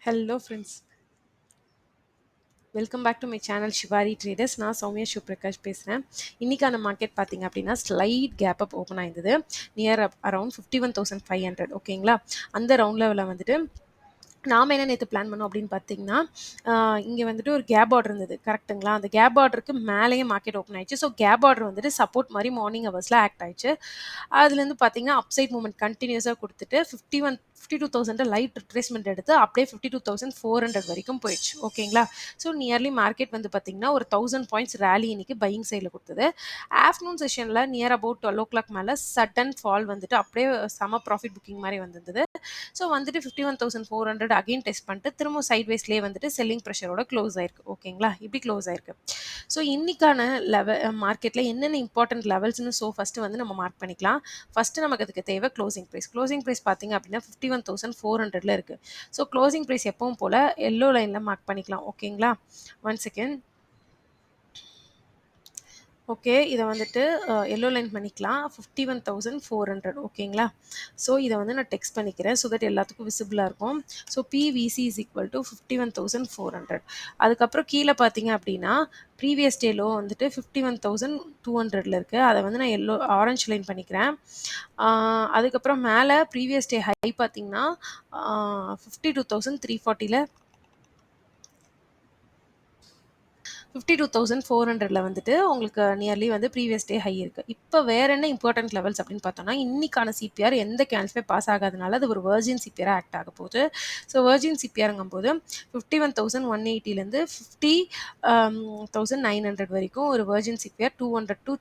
Hello friends, welcome back to my channel Shivari traders. நான் சௌமியா சிவபிரகாஷ் பேசுகிறேன். இன்றைக்கான மார்க்கெட் பார்த்தீங்க அப்படின்னா ஸ்லைட் கேப் அப் ஓப்பன் ஆயிருந்தது. Near around 51,500. ஓகேங்களா? அந்த ரவுண்ட் லெவலில் வந்துட்டு நாம என்ன நேற்று பிளான் பண்ணோம் அப்படின்னு பார்த்தீங்கன்னா, இங்கே வந்துட்டு ஒரு கேப் ஆர்டர் இருந்தது. கரெக்ட்டுங்களா? அந்த கேப் ஆர்டருக்கு மேலேயே மார்க்கெட் ஓப்பன் ஆயிடுச்சு. ஸோ கேப் ஆர்டர் வந்துட்டு சப்போர்ட் மாதிரி மார்னிங் ஹவர்ஸில் ஆக்ட் ஆயிடுச்சு. அதுலேருந்து பார்த்தீங்கன்னா அப்சைட் மூவ்மெண்ட் கண்டினியூஸாக கொடுத்துட்டு 52,000 லைட் ரிட்ரேஸ்மெண்ட் எடுத்து அப்படியே 52,400 வரைக்கும் போயிடுச்சு. ஓகேங்களா? ஸோ நியர்லி மார்க்கெட் வந்து பார்த்தீங்கன்னா ஒரு 1000 பாயிண்ட்ஸ் ரேலி இன்னைக்கு பையிங் சைடில் கொடுத்தது. ஆஃப்டர்நூன் செஷனில் நியர் அபவுட் 12 o'clock மேலே சடன் ஃபால் வந்துட்டு அப்படியே செம ப்ராஃபிட் புக்கிங் மாதிரி வந்திருந்தது. ஸோ வந்துட்டு 51,400 அகைன் டெஸ்ட் பண்ணிட்டு திரும்ப சைட்வேஸ்லேயே வந்துட்டு செல்லிங் ப்ரெஷரோட க்ளோஸ் ஆயிருக்கு. ஓகேங்களா? இப்படி க்ளோஸ் ஆயிருக்கு. ஸோ இன்னைக்கான மார்க்கெட்டில் என்னென்ன இம்பார்ட்டன்ட் லெவல்ஸ்னு ஃபஸ்ட்டு வந்து நம்ம மார்க் பண்ணிக்கலாம். ஃபஸ்ட்டு நமக்கு அதுக்கு தேவை க்ளோசிங் ப்ரைஸ். க்ளோசிங் ப்ரைஸ் பார்த்தீங்க அப்படின்னா 51,400 இருக்குது. ஸோ க்ளோசிங் ப்ரைஸ் எப்பவும் போல் எல்லோ லைனில் மார்க் பண்ணிக்கலாம். ஓகேங்களா? One second. ஓகே, இதை வந்துட்டு எல்லோ லைன் பண்ணிக்கலாம். 51,400. ஓகேங்களா? ஸோ இதை வந்து நான் டெக்ஸ்ட் பண்ணிக்கிறேன் ஸோ தட் எல்லாத்துக்கும் விசிபிளாக இருக்கும். So PVC is equal to 51,400. அதுக்கப்புறம் கீழே பார்த்தீங்க அப்படின்னா ப்ரீவியஸ் டே லோ வந்துட்டு 51,200 இருக்குது. அதை வந்து நான் ஆரஞ்சு லைன் பண்ணிக்கிறேன். அதுக்கப்புறம் மேலே ப்ரீவியஸ் டே ஹை பார்த்தீங்கன்னா 52,340 52,400 வந்துட்டு உங்களுக்கு நியர்லி வந்து ப்ரீவியஸ் டே ஹை இருக்குது. இப்போ வேற என்ன இம்பார்ட்டன்ட் லெவல்ஸ் அப்படின்னு பார்த்தோம்னா இன்னைக்கான சிபிஆர் எந்த கேன்ஸுமே பாஸ் ஆகாதனால அது ஒரு வெர்ஜின் சிபிஆராக ஆக்ட் ஆக போகுது. ஸோ வெர்ஜின் சிபிஆருங்கும் போது 51,180லேருந்து 50,900 வரைக்கும் ஒரு வெர்ஜின் சிபிஆர் 200 to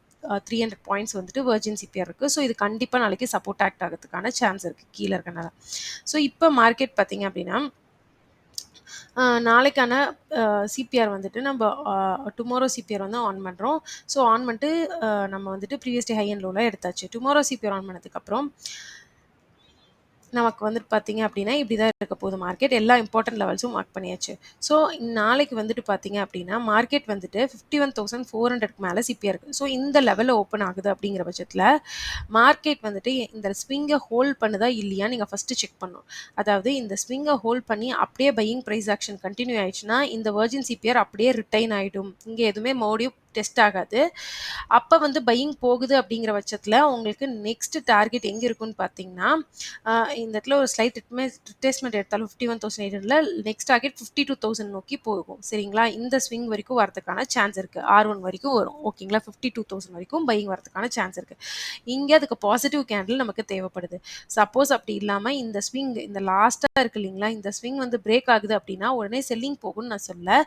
300 பாயிண்ட்ஸ் வந்துட்டு வெர்ஜின் சிபிஆர் இருக்குது. ஸோ இது கண்டிப்பாக நாளைக்கு சப்போர்ட் ஆக்ட் ஆகிறதுக்கான சான்ஸ் இருக்குது கீழே இருக்கனால. ஸோ இப்போ மார்க்கெட் பார்த்தீங்க அப்படின்னா நாளைக்கான சிபிஆர் வந்துட்டு நம்ம டுமாரோ சிபிஆர் வந்து ஆன் பண்ணுறோம். ஸோ ஆன் பண்ணிட்டு நம்ம வந்துட்டு ப்ரீவியஸ் டே ஹை அண்ட் லோவில் எடுத்தாச்சு. டுமாரோ சிபிஆர் ஆன் பண்ணதுக்கப்புறம் நமக்கு வந்துட்டு பார்த்தீங்க அப்படின்னா இப்படி தான் இருக்க போகுது மார்க்கெட். எல்லா இம்பார்ட்டன்ட் லெவல்ஸும் மார்க் பண்ணியாச்சு. ஸோ நாளைக்கு வந்துட்டு பார்த்தீங்க அப்படின்னா மார்க்கெட் வந்துட்டு 51,400க்கு மேலே சிபிஆர் இருக்குது. ஸோ இந்த லெவலில் ஓப்பன் ஆகுது அப்படிங்கிற பட்சத்தில் மார்க்கெட் வந்துட்டு இந்த ஸ்விங்கை ஹோல்ட் பண்ணுதா இல்லையா நீங்கள் ஃபஸ்ட்டு செக் பண்ணணும். அதாவது இந்த ஸ்விங்கை ஹோல்ட் பண்ணி அப்படியே பையிங் ப்ரைஸ் ஆக்ஷன் கண்டினியூ ஆயிடுச்சுன்னா இந்த வெர்ஜின் சிபிஆர் அப்படியே ரிட்டைன் ஆகிடும். இங்கே எதுவுமே மறுபடியும் டெஸ்ட் ஆகாது. அப்போ வந்து பையிங் போகுது அப்படிங்கிற பட்சத்தில் உங்களுக்கு நெக்ஸ்ட் டார்கெட் எங்கே இருக்குன்னு பார்த்தீங்கன்னா இந்த இடத்துல ஒரு ஸ்லைட் ரிட்ரேஸ்மெண்ட் எடுத்தாலும் 51,800 நெக்ஸ்ட் டார்கெட் 52,000 நோக்கி போகும். சரிங்களா? இந்த ஸ்விங் வரைக்கும் வரதுக்கான சான்ஸ் இருக்குது. R1 வரைக்கும் வரும். ஓகேங்களா? 52,000 வரைக்கும் பையிங் வரதுக்கான சான்ஸ் இருக்குது. இங்கே அதுக்கு பாசிட்டிவ் கேண்டில் நமக்கு தேவைப்படுது. சப்போஸ் அப்படி இல்லாமல் இந்த ஸ்விங் இந்த லாஸ்ட்டாக இருக்கு இல்லைங்களா, இந்த ஸ்விங் வந்து பிரேக் ஆகுது அப்படின்னா உடனே செல்லிங் போகும்னு நான் சொல்ல.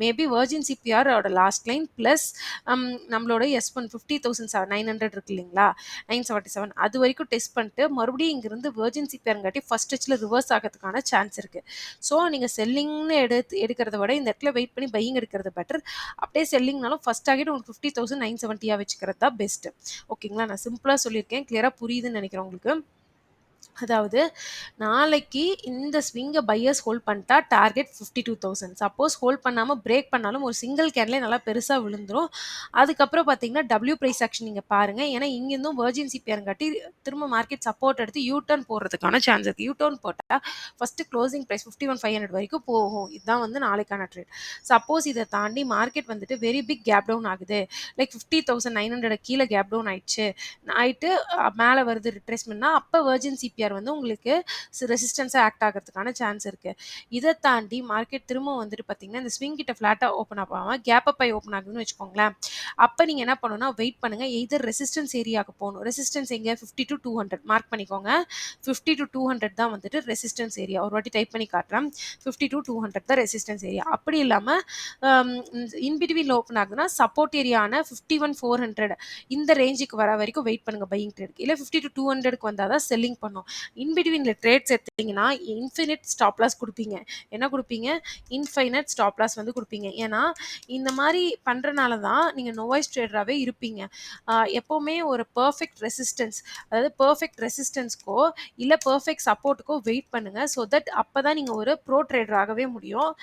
மேபி வெர்ஜின் சிபிஆரோட லாஸ்ட் லைன் ப்ளஸ் நம்மளோட S1 50,900 இருக்கு இல்லைங்களா, 977 அது வரைக்கும் டெஸ்ட் பண்ணிட்டு மறுபடியும் இங்கிருந்து வெர்ஜின் சிபிஆர்ங்காட்டி ஃபர்ஸ்ட் டச்சில் ரிவர்ஸ் ஆகிறதுக்கான சான்ஸ் இருக்குது. ஸோ நீங்கள் செல்லிங்னு எடுக்கிறத விட இந்த இடத்துல வெயிட் பண்ணி பையிங் எடுக்கிறது பெட்டர். அப்படியே செல்லிங்னாலும் ஃபர்ஸ்ட் டார்கெட் உங்களுக்கு 50,970 வச்சுக்கிறது தான் பெஸ்ட்டு. ஓகேங்களா? நான் சிம்பிளாக சொல்லியிருக்கேன், கிளியராக புரியுதுன்னு நினைக்கிறேன் உங்களுக்கு. அதாவது நாளைக்கு இந்த ஸ்விங்கை பையர்ஸ் ஹோல்ட் பண்ணிட்டா டார்கெட் 52,000. சப்போஸ் ஹோல்ட் பண்ணாமல் பிரேக் பண்ணாலும் ஒரு சிங்கிள் கேன்லே நல்லா பெருசாக விழுந்துரும். அதுக்கப்புறம் பார்த்தீங்கன்னா டபிள்யூ ப்ரைஸ் ஆக்ஷன் நீங்கள் பாருங்கள். ஏன்னா இங்கேருந்தும் வெர்ஜின் சிபிஆர்ங்காட்டி திரும்ப மார்க்கெட் சப்போர்ட் எடுத்து யூ-டர்ன் போடுறதுக்கான சான்ஸ் இருக்குது. யூ-டர்ன் போட்டால் ஃபஸ்ட்டு க்ளோசிங் ப்ரைஸ் 51,500 வரைக்கும் போகும். இதுதான் வந்து நாளைக்கான ட்ரேட். சப்போஸ் இதை தாண்டி மார்க்கெட் வந்துட்டு வெரி பிக் கேப் டவுன் ஆகுது, லைக் 50,900 கீழே கேப் டவுன் ஆயிட்டு மேலே வருது ரிட்ரேஸ்மெண்ட்னா அப்போ வெர்ஜின் சிபிஆர் வந்து உங்களுக்கு ரெசிஸ்டன்ஸாக ஆக்ட் ஆகிறதுக்கான சான்ஸ் இருக்குது. இதை தாண்டி மார்க்கெட் திரும்ப வந்துட்டு பார்த்தீங்கன்னா இந்த ஸ்விங் கிட்ட ஃப்ளாட்டாக ஓப்பன் ஆகாமல் கேப் அப் ஆகி ஓப்பன் ஆகுதுன்னு வச்சுக்கோங்களேன். அப்போ நீங்கள் என்ன பண்ணணும்னா வெயிட் பண்ணுங்கள். எய்தர் ரெசிஸ்டன்ஸ் ஏரியாவுக்கு போகணும். ரெசிஸ்டன்ஸ் எங்கே 50 to 200 மார்க் பண்ணிக்கோங்க. 50 to 200 தான் வந்துட்டு ரெசிஸ்டன்ஸ் ஏரியா. ஒரு வாட்டி டைப் பண்ணி காட்டுறேன். 50 to 200 தான் ரெசிஸ்டன்ஸ் ஏரியா. அப்படி இல்லாமல் இன்பிட்வீனில் ஓப்பன் ஆகுதுன்னா சப்போர்ட் ஏரியான 51,400 இந்த ரேஞ்சுக்கு வர வரைக்கும் வெயிட் பண்ணுங்க பையிங் ட்ரேடுக்கு. இல்லை 50 to 200க்கு வந்தால் தான் செல்லிங் பண்ணும். இன்பிட்வீனில் ட்ரேட்ஸ் எடுத்தீங்கன்னா இன்ஃபினிட் ஸ்டாப் லாஸ் கொடுப்பீங்க. என்ன கொடுப்பீங்க? இன்ஃபைனட் ஸ்டாப் லாஸ் வந்து கொடுப்பீங்க. ஏன்னா இந்த மாதிரி பண்ணுறனால தான் நீங்கள் நோவாய்ஸ் ட்ரேடராகவே இருப்பீங்க. எப்போவுமே ஒரு பர்ஃபெக்ட் ரெசிஸ்டன்ஸ், அதாவது பர்ஃபெக்ட் ரெசிஸ்டன்ஸ்க்கோ இல்லை பர்ஃபெக்ட் சப்போர்ட்டுக்கோ வெயிட் பண்ணுங்கள். ஸோ தட் அப்போ தான் நீங்கள் ஒரு ப்ரோ ட்ரேடராகவே முடியும்.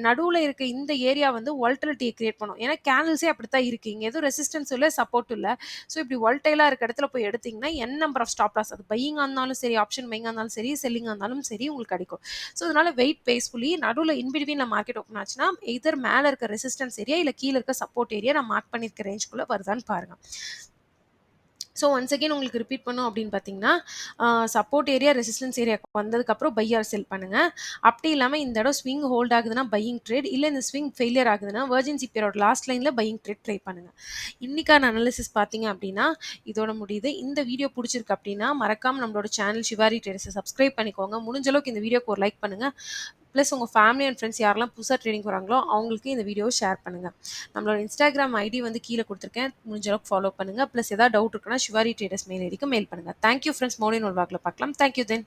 நடுவில் இருக்க இந்த ஏரியா வந்து வால்டிலிட்டியை கிரியேட் பண்ணும். ஏன்னா கேண்டில்ஸே அப்படி தான் இருக்குது. இங்கே எதுவும் ரெசிஸ்டன்ஸ் இல்லை, சப்போர்ட் இல்லை. ஸோ இப்படி வால்டைலாக இருக்க இடத்துல போய் எடுத்தீங்கன்னா என் நம்பர் ஆஃப் ஸ்டாப் லாஸ், அது பையிங்காக இருந்தாலும் சரி, ஆப்ஷன் பையிங்கா இருந்தாலும் சரி, செல்லிங்கா இருந்தாலும் சரி உங்களுக்கு கிடைக்கும். ஸோ, அதனால வெயிட் பேஸ்ஃபுல்லி நடுவுல இன் பிட்வீன்ல மார்க்கெட் ஓப்பன் ஆச்சுன்னா, எய்தர் மேல இருக்க ரெசிஸ்டன்ஸ் ஏரியா இல்ல கீழ இருக்க சப்போர்ட் ஏரியா நான் மார்க் பண்ணியிருக்க ரேஞ்சுக்குள்ள வருதான்னு பாருங்க. ஸோ ஒன்ஸ் அகைன் உங்களுக்கு ரிப்பீட் பண்ணோம் அப்படின்னு பார்த்தீங்கன்னா, சப்போர்ட் ஏரியா, ரெசிஸ்டன்ஸ் ஏரியாக்கு வந்ததுக்கப்புறம் பை ஆர் செல் பண்ணுங்க. அப்படி இல்லாம இந்த இடம் ஸ்விங் ஹோல்ட் ஆகுதுன்னா பையிங் ட்ரேட், இல்ல இந்த ஸ்விங் ஃபெயிலியர் ஆகுதுன்னா வெர்ஜின் சிப்பியரோட லாஸ்ட் லைன்ல பையிங் ட்ரேட் ட்ரை பண்ணுங்க. இன்னைக்கான அனாலிசிஸ் பார்த்தீங்க அப்படின்னா, இதோட முடியுது. இந்த வீடியோ புடிச்சிருக்கு அப்படின்னா, மறக்காம நம்மளோட சேனல் ஷிவாரி ட்ரேடர்ஸ சப்ஸ்கிரைப் பண்ணிக்கோங்க. முடிஞ்ச அளவுக்கு இந்த வீடியோக்கு ஒரு லைக் பண்ணுங்க. பிளஸ் உங்க ஃபேமிலி அண்ட் ஃப்ரெண்ட்ஸ் யாரெல்லாம் புதுசா ட்ரேடிங் வராங்களோ, அவங்களுக்கு இந்த வீடியோவ ஷேர் பண்ணுங்க. நம்மளோட இன்ஸ்டாகிராம் ஐடி வந்து கீழ குடுத்துருக்கேன். முடிஞ்ச அளவுக்கு ஃபாலோ பண்ணுங்க. பிளஸ் ஏதாவது டவுட் இருக்குன்னா ஷிவாரி ட்ரேடர்ஸ் மெயில் ஐடிக்கு மெயில் பண்ணுங்க. Thank you friends. மறுபடியும் ஒரு vlogல பார்க்கலாம். Thank you then.